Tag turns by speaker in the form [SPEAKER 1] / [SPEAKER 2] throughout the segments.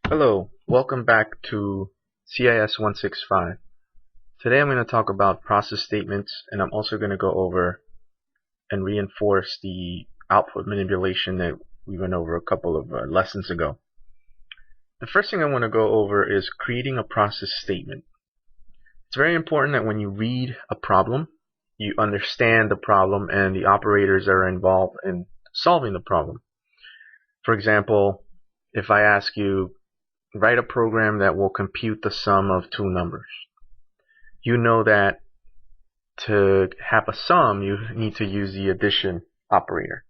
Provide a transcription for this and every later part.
[SPEAKER 1] Hello, welcome back to CIS 165. Today I'm going to talk about process statements, and I'm also going to go over and reinforce the output manipulation that we went over a couple of lessons ago. The first thing I want to go over is creating a process statement. It's very important that when you read a problem, you understand the problem and the operators that are involved in solving the problem. For example, if I ask you, write a program that will compute the sum of two numbers. You know that to have a sum, you need to use the addition operator.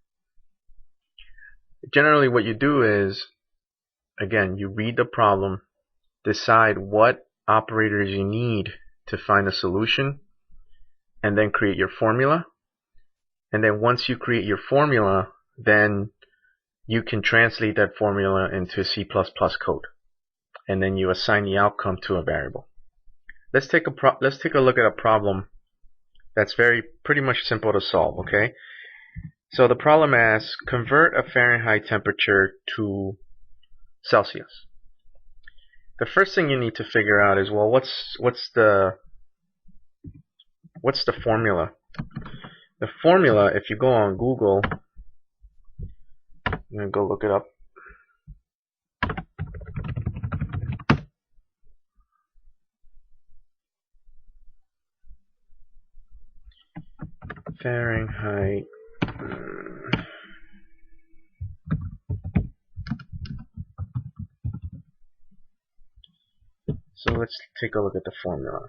[SPEAKER 1] Generally, what you do is, again, you read the problem, decide what operators you need to find a solution, and then create your formula. And then once you create your formula, then you can translate that formula into C++ code. And then you assign the outcome to a variable. Let's take a look at a problem that's pretty much simple to solve, okay? So the problem asks, convert a Fahrenheit temperature to Celsius. The first thing you need to figure out is, well, what's the formula? The formula, if you go on Google, I'm gonna go look it up. Fahrenheit. So let's take a look at the formula.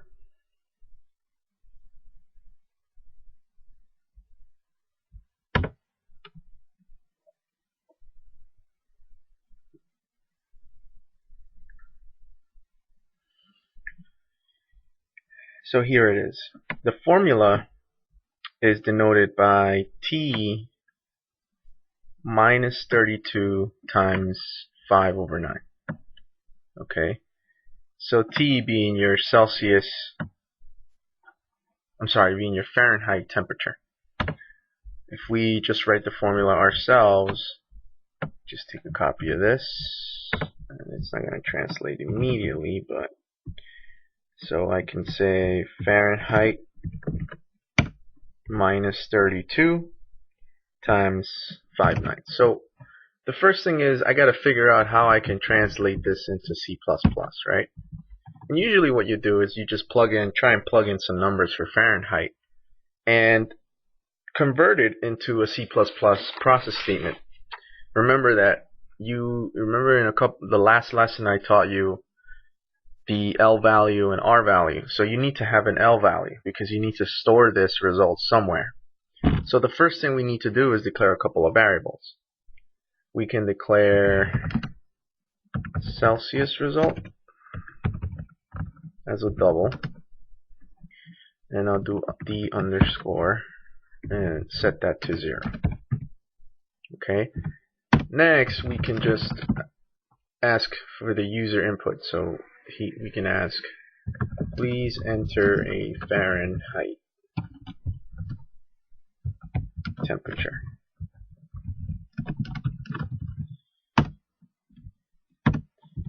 [SPEAKER 1] So here it is. The formula is denoted by T minus 32 times 5 over 9. Okay, so T being your being your Fahrenheit temperature. If we just write the formula ourselves, just take a copy of this, and it's not going to translate immediately, but so I can say Fahrenheit minus 32 times 5/9. So the first thing is I got to figure out how I can translate this into C++, right? And usually what you do is you just try and plug in some numbers for Fahrenheit and convert it into a C++ process statement. Remember that in the last lesson I taught you the L value and R value. So you need to have an L value because you need to store this result somewhere. So the first thing we need to do is declare a couple of variables. We can declare Celsius result as a double, and I'll do D underscore and set that to 0. Okay. Next, we can just ask for the user input. So we can ask, please enter a Fahrenheit temperature.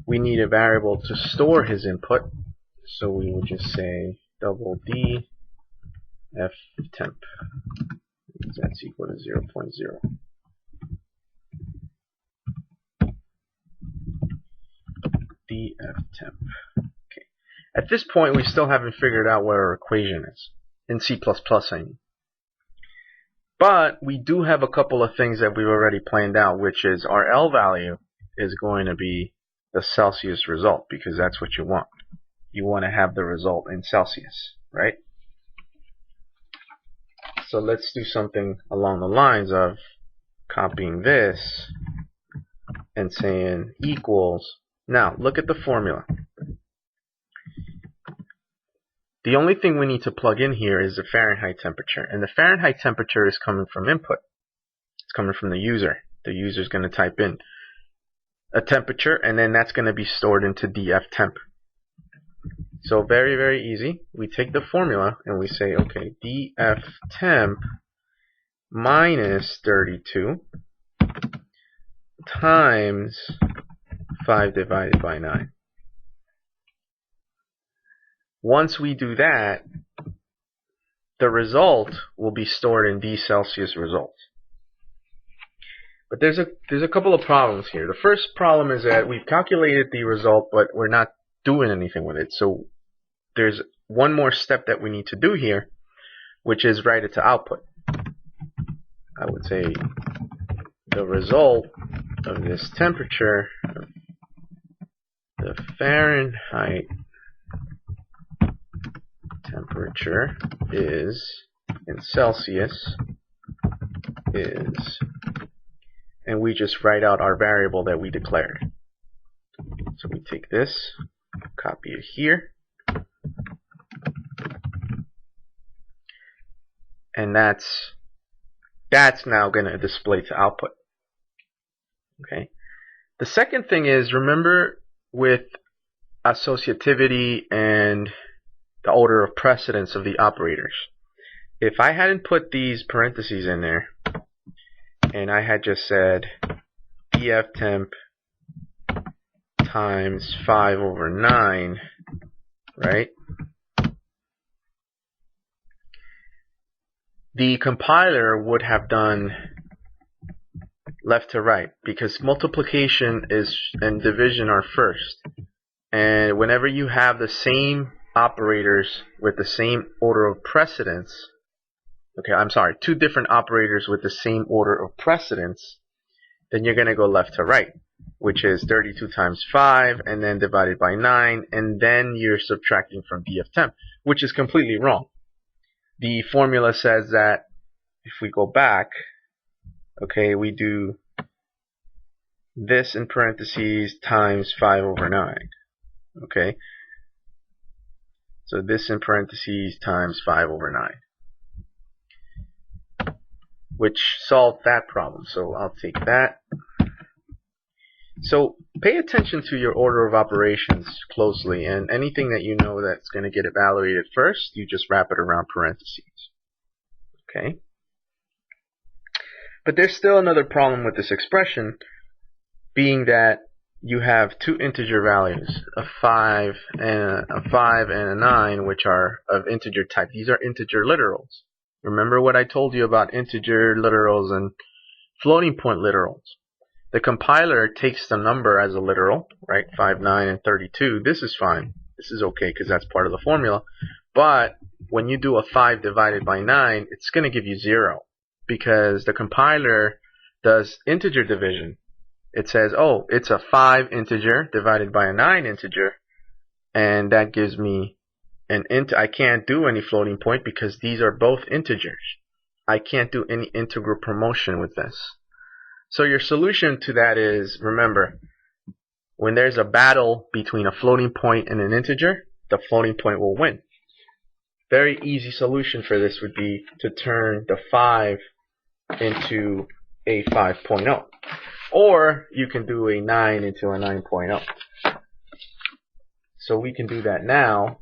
[SPEAKER 1] We need a variable to store his input, so we will just say double D F temp. That's equal to 0.0. df temp. Okay. At this point, we still haven't figured out what our equation is in C++, I mean. But we do have a couple of things that we've already planned out, which is our L value is going to be the Celsius result, because that's what you want. You want to have the result in Celsius, right? So let's do something along the lines of copying this and saying equals. Now, look at the formula. The only thing we need to plug in here is the Fahrenheit temperature. And the Fahrenheit temperature is coming from input. It's coming from the user. The user is going to type in a temperature, and then that's going to be stored into df temp. So very, very easy. We take the formula and we say, okay, df temp minus 32 times 5 divided by 9. Once we do that, the result will be stored in these Celsius results. But there's a couple of problems here. The first problem is that we've calculated the result, but we're not doing anything with it. So there's one more step that we need to do here, which is write it to output. I would say the result of this temperature, the Fahrenheit temperature is, in Celsius, is, and we just write out our variable that we declared. So we take this, copy it here, and that's now going to display to output. Okay. The second thing is, remember with associativity and the order of precedence of the operators. If I hadn't put these parentheses in there, and I had just said df temp times 5 over 9, right? The compiler would have done left to right, because multiplication and division are first. And whenever you have the same operators with the same order of precedence, okay, I'm sorry, two different operators with the same order of precedence, then you're going to go left to right, which is 32 times 5 and then divided by 9, and then you're subtracting from df temp, which is completely wrong. The formula says that if we go back, okay, we do this in parentheses times 5 over 9. Okay, so this in parentheses times 5 over 9, which solved that problem. So I'll take that. So pay attention to your order of operations closely, and anything that you know that's going to get evaluated first, you just wrap it around parentheses. Okay? But there's still another problem with this expression, being that you have two integer values, a 5 and a 9, which are of integer type. These are integer literals. Remember what I told you about integer literals and floating point literals. The compiler takes the number as a literal, right? 5, 9, and 32. This is fine. This is okay because that's part of the formula. But when you do a 5 divided by 9, it's going to give you 0 because the compiler does integer division. It says, oh, it's a 5 integer divided by a 9 integer, and that gives me an int. I can't do any floating point because these are both integers. I can't do any integral promotion with this. So your solution to that is, remember, when there's a battle between a floating point and an integer, the floating point will win. Very easy solution for this would be to turn the 5 into a 5.0. Or you can do a 9 into a 9.0. So we can do that now,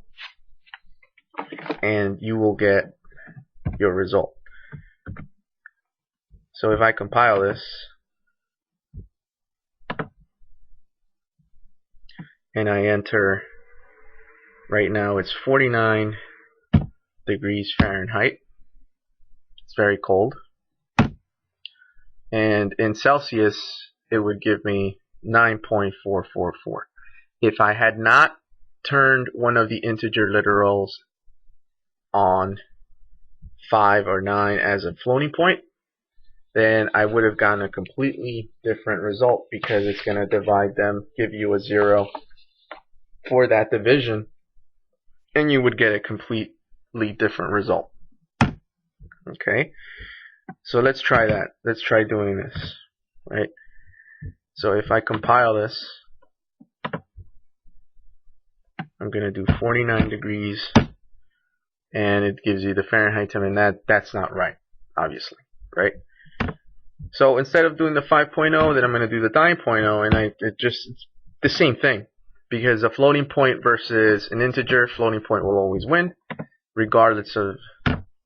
[SPEAKER 1] and you will get your result. So if I compile this, and I enter, right now it's 49 degrees Fahrenheit. It's very cold. And in Celsius, it would give me 9.444. If I had not turned one of the integer literals on 5 or 9 as a floating point, then I would have gotten a completely different result because it's going to divide them, give you a 0 for that division, and you would get a completely different result. Okay, so let's try that. Let's try doing this, right? So if I compile this, I'm going to do 49 degrees, and it gives you the Fahrenheit time, and that's not right, obviously, right? So instead of doing the 5.0, then I'm going to do the 9.0, and it's the same thing. Because a floating point versus an integer, floating point will always win, regardless of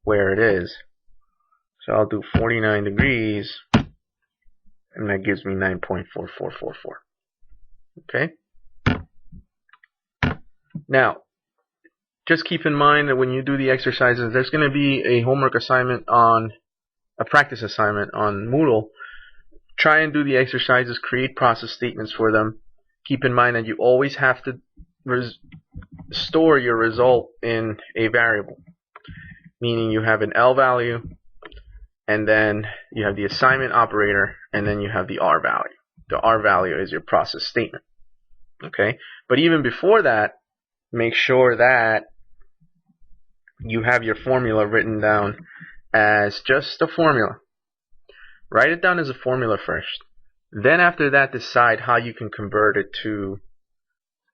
[SPEAKER 1] where it is. So I'll do 49 degrees, and that gives me 9.4444. Okay. Now, just keep in mind that when you do the exercises, there's going to be a homework assignment on a practice assignment on Moodle. Try and do the exercises, create process statements for them. Keep in mind that you always have to store your result in a variable, meaning you have an L value, and then you have the assignment operator, and then you have the R value. The R value is your process statement. Okay, but even before that, make sure that you have your formula written down as just a formula. Write it down as a formula first. Then after that, decide how you can convert it to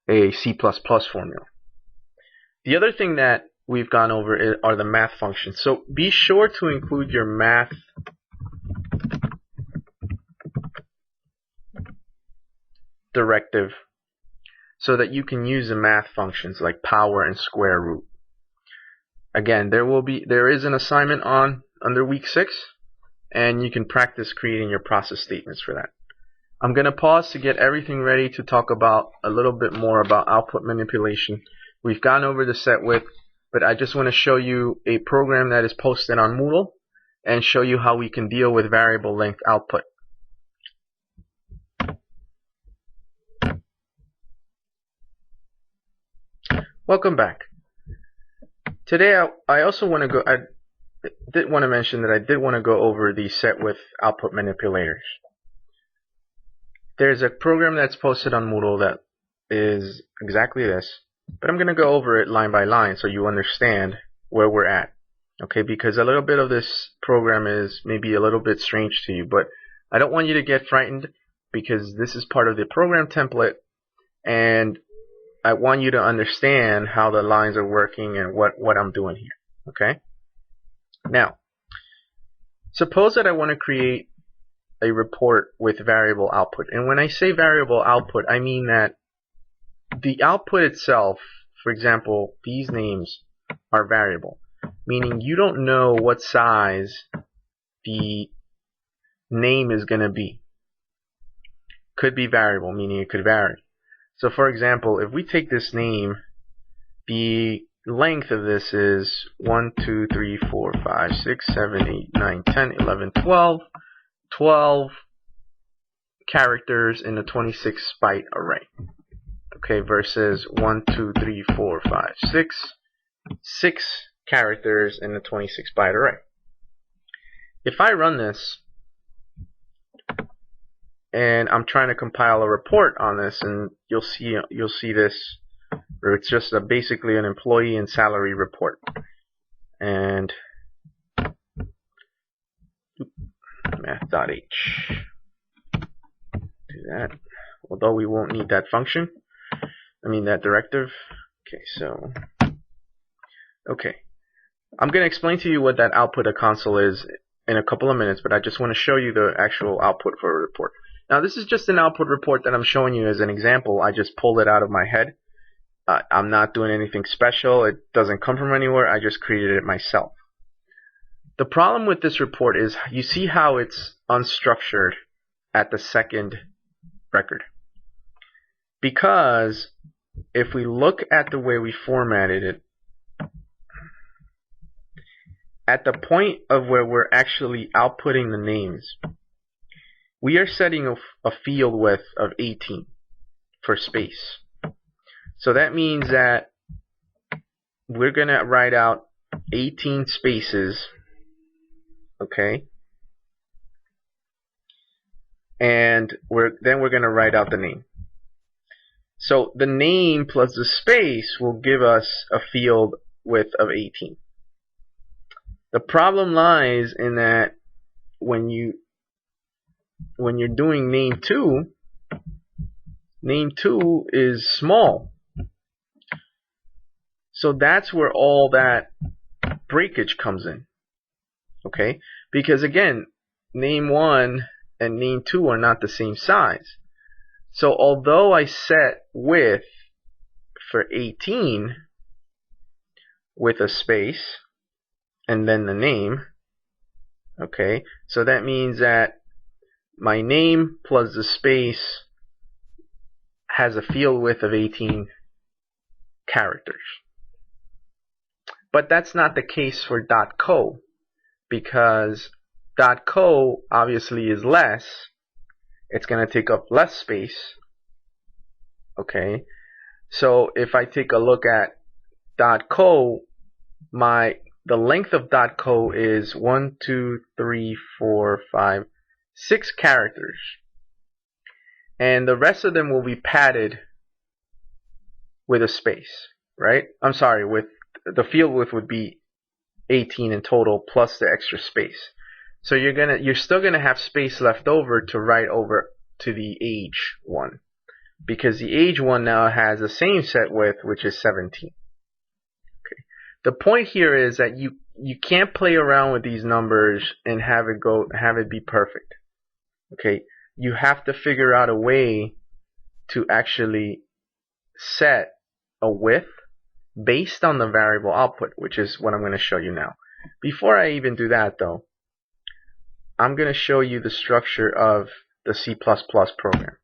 [SPEAKER 1] a C++ formula. The other thing that we've gone over are the math functions. So be sure to include your math directive so that you can use the math functions like power and square root. Again, there is an assignment under week 6, and you can practice creating your process statements for that. I'm going to pause to get everything ready to talk about a little bit more about output manipulation. We've gone over the set width, but I just want to show you a program that is posted on Moodle and show you how we can deal with variable length output. Welcome back. Today I also want to I did want to mention that I did want to go over the set width output manipulators. There's a program that's posted on Moodle that is exactly this, but I'm going to go over it line by line so you understand where we're at. Okay, because a little bit of this program is maybe a little bit strange to you, but I don't want you to get frightened because this is part of the program template, and I want you to understand how the lines are working and what I'm doing here. Okay? Now, suppose that I want to create a report with variable output. And when I say variable output, I mean that the output itself, for example, these names are variable, meaning you don't know what size the name is going to be. Could be variable, meaning it could vary. So for example, if we take this name, the length of this is 1, 2, 3, 4, 5, 6, 7, 8, 9, 10, 11, 12 characters in a 26 byte array. Okay, versus 1, 2, 3, 4, 5, 6 characters in a 26 byte array. If I run this, and I'm trying to compile a report on this, and you'll see this, where it's just basically an employee and salary report. And math.h, do that. Although we won't need that function, that directive. Okay, so I'm going to explain to you what that output of console is in a couple of minutes, but I just want to show you the actual output for a report. Now, this is just an output report that I'm showing you as an example. I just pulled it out of my head. I'm not doing anything special. It doesn't come from anywhere. I just created it myself. The problem with this report is you see how it's unstructured at the second record. Because if we look at the way we formatted it, at the point of where we're actually outputting the names, we are setting a field width of 18 for space. So that means that we're going to write out 18 spaces, okay? And then we're going to write out the name. So the name plus the space will give us a field width of 18. The problem lies in that when you're doing name 2 is small. So that's where all that breakage comes in. Okay? Because again, name 1 and name 2 are not the same size. So although I set width for 18 with a space and then the name, okay, so that means that my name plus the space has a field width of 18 characters. But that's not the case for .co, because .co obviously is less. It's going to take up less space. Okay, so if I take a look at .co, the length of .co is 1, 2, 3, 4, 5, 6 characters, and the rest of them will be padded with a space, right? I'm sorry, with the field width would be 18 in total plus the extra space. So you're still gonna have space left over to write over to the age one, because the age one now has the same set width, which is 17. Okay. The point here is that you can't play around with these numbers and have it be perfect. Okay, you have to figure out a way to actually set a width based on the variable output, which is what I'm going to show you now. Before I even do that though, I'm going to show you the structure of the C++ program.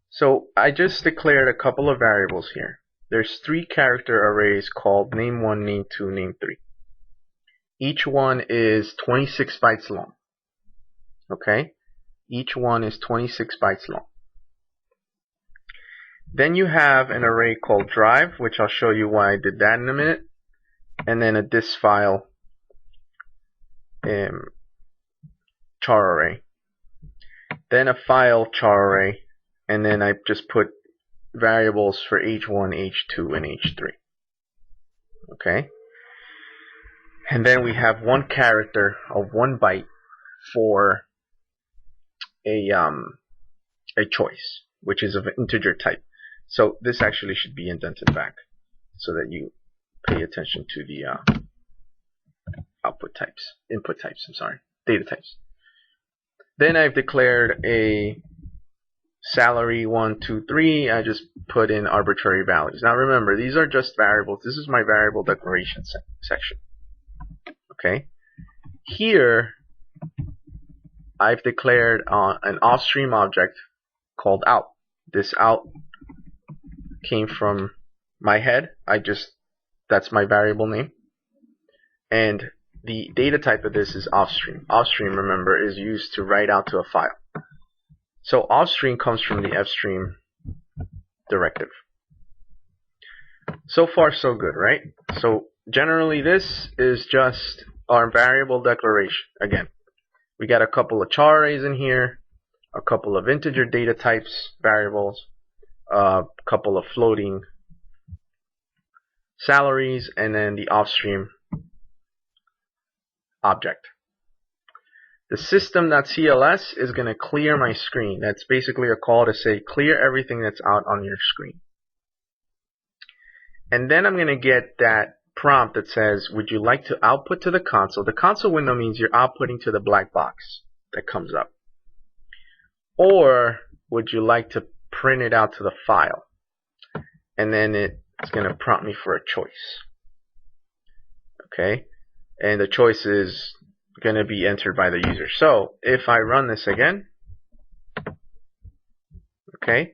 [SPEAKER 1] So I just declared a couple of variables here. There's 3 character arrays called name1, name2, name3. Each one is 26 bytes long. Okay? Each one is 26 bytes long. Then you have an array called drive, which I'll show you why I did that in a minute. And then a disk file char array. Then a file char array. And then I just put variables for H1, H2, and H3. Okay? And then we have 1 character of 1 byte for a choice, which is of an integer type. So this actually should be indented back so that you pay attention to the input types, data types. Then I've declared a salary 1, 2, 3. I just put in arbitrary values. Now remember, these are just variables. This is my variable declaration section. Okay. Here I've declared an offstream object called out. This out came from my head. That's my variable name. And the data type of this is offstream. Offstream, remember, is used to write out to a file. So offstream comes from the fstream directive. So far so good, right? So generally this is just our variable declaration. Again, we got a couple of char arrays in here, a couple of integer data types variables, a couple of floating salaries, and then the offstream object. The system.cls is going to clear my screen. That's basically a call to say clear everything that's out on your screen. And then I'm going to get that prompt that says, would you like to output to the console? The console window means you're outputting to the black box that comes up. Or would you like to print it out to the file? And then it's going to prompt me for a choice. Okay? And the choice is going to be entered by the user. So if I run this again, okay,